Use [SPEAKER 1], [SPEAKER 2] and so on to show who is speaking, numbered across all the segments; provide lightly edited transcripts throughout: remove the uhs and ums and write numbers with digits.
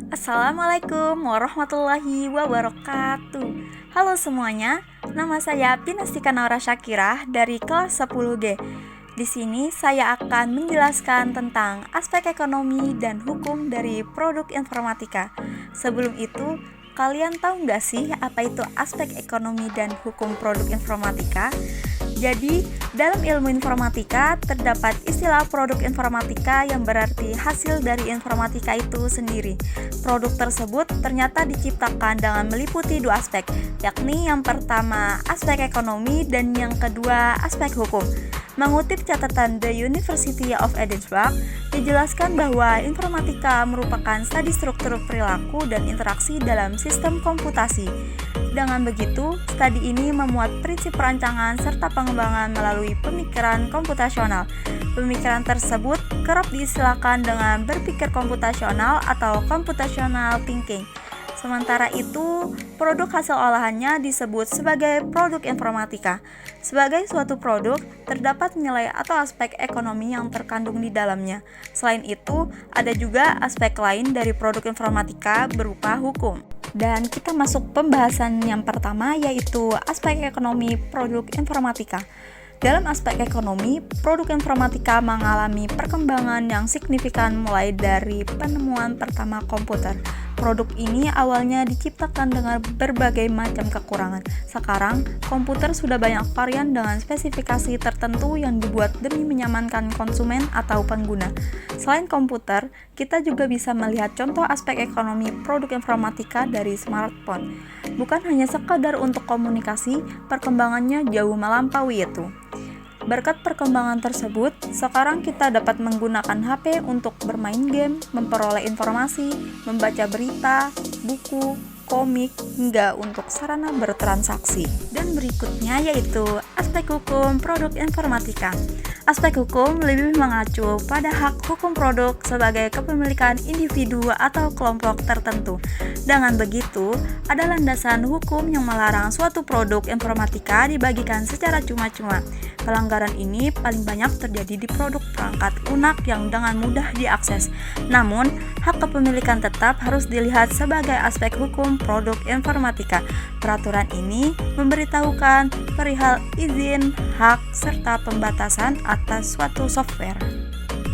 [SPEAKER 1] Assalamualaikum warahmatullahi wabarakatuh. Halo semuanya, nama saya Pinastika Naura Syakirah dari kelas 10G. Di sini saya akan menjelaskan tentang aspek ekonomi dan hukum dari produk informatika. Sebelum itu, kalian tahu nggak sih apa itu aspek ekonomi dan hukum produk informatika? Jadi, dalam ilmu informatika terdapat istilah produk informatika yang berarti hasil dari informatika itu sendiri. Produk tersebut ternyata diciptakan dengan meliputi dua aspek, yakni yang pertama aspek ekonomi dan yang kedua aspek hukum. Mengutip catatan The University of Edinburgh, dijelaskan bahwa informatika merupakan studi struktur perilaku dan interaksi dalam sistem komputasi. Dengan begitu, studi ini memuat prinsip perancangan serta pengembangan melalui pemikiran komputasional. Pemikiran tersebut kerap diistilahkan dengan berpikir komputasional atau computational thinking. Sementara itu, produk hasil olahannya disebut sebagai produk informatika. Sebagai suatu produk, terdapat nilai atau aspek ekonomi yang terkandung di dalamnya. Selain itu, ada juga aspek lain dari produk informatika berupa hukum. Dan kita masuk pembahasan yang pertama, yaitu aspek ekonomi produk informatika. Dalam aspek ekonomi, produk informatika mengalami perkembangan yang signifikan mulai dari penemuan pertama komputer. Produk ini awalnya diciptakan dengan berbagai macam kekurangan. Sekarang, komputer sudah banyak varian dengan spesifikasi tertentu yang dibuat demi menyamankan konsumen atau pengguna. Selain komputer, kita juga bisa melihat contoh aspek ekonomi produk informatika dari smartphone. Bukan hanya sekadar untuk komunikasi, perkembangannya jauh melampaui itu. Berkat perkembangan tersebut, sekarang kita dapat menggunakan HP untuk bermain game, memperoleh informasi, membaca berita, buku, komik, hingga untuk sarana bertransaksi. Dan berikutnya yaitu aspek hukum produk informatika. Aspek hukum lebih mengacu pada hak hukum produk sebagai kepemilikan individu atau kelompok tertentu. Dengan begitu, ada landasan hukum yang melarang suatu produk informatika dibagikan secara cuma-cuma. Pelanggaran ini paling banyak terjadi di produk perangkat lunak yang dengan mudah diakses. Namun, hak kepemilikan tetap harus dilihat sebagai aspek hukum produk informatika. Peraturan ini memberitahukan perihal izin, hak, serta pembatasan atas suatu software.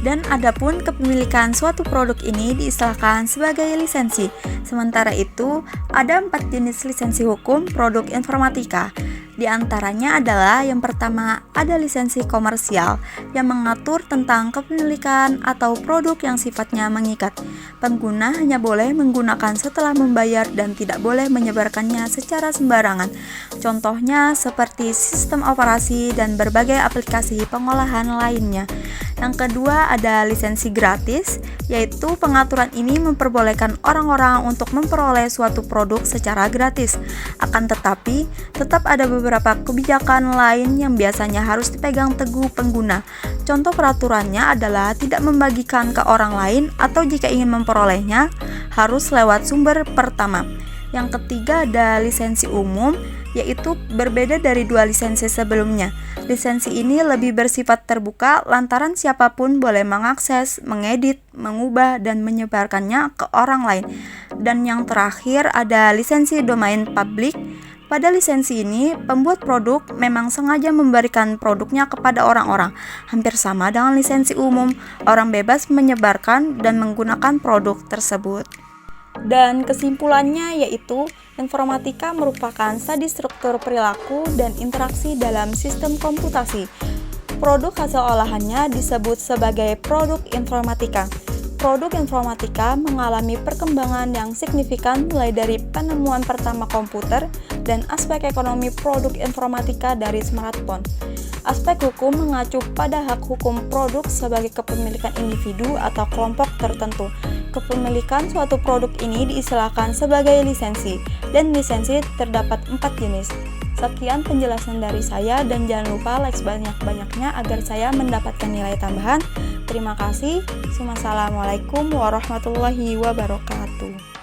[SPEAKER 1] Dan adapun kepemilikan suatu produk ini diistilahkan sebagai lisensi. Sementara itu, ada 4 jenis lisensi hukum produk informatika. Di antaranya adalah yang pertama ada lisensi komersial yang mengatur tentang kepemilikan atau produk yang sifatnya mengikat. Pengguna hanya boleh menggunakan setelah membayar dan tidak boleh menyebarkannya secara sembarangan. Contohnya seperti sistem operasi dan berbagai aplikasi pengolahan lainnya. Yang kedua ada lisensi gratis, yaitu pengaturan ini memperbolehkan orang-orang untuk memperoleh suatu produk secara gratis. Akan tetapi, tetap ada beberapa kebijakan lain yang biasanya harus dipegang teguh pengguna. Contoh peraturannya adalah tidak membagikan ke orang lain atau jika ingin memperolehnya, harus lewat sumber pertama. Yang ketiga ada lisensi umum, yaitu berbeda dari 2 lisensi sebelumnya. Lisensi ini lebih bersifat terbuka lantaran siapapun boleh mengakses, mengedit, mengubah, dan menyebarkannya ke orang lain. Dan yang terakhir ada lisensi domain publik. Pada lisensi ini, pembuat produk memang sengaja memberikan produknya kepada orang-orang. Hampir sama dengan lisensi umum, orang bebas menyebarkan dan menggunakan produk tersebut. Dan kesimpulannya yaitu informatika merupakan studi struktur perilaku dan interaksi dalam sistem komputasi. Produk hasil olahannya disebut sebagai produk informatika. Produk informatika mengalami perkembangan yang signifikan mulai dari penemuan pertama komputer dan aspek ekonomi produk informatika dari smartphone. Aspek hukum mengacu pada hak hukum produk sebagai kepemilikan individu atau kelompok tertentu. Kepemilikan suatu produk ini diistilahkan sebagai lisensi, dan lisensi terdapat 4 jenis. Sekian penjelasan dari saya dan jangan lupa like sebanyak-banyaknya agar saya mendapatkan nilai tambahan. Terima kasih. Wassalamualaikum warahmatullahi wabarakatuh.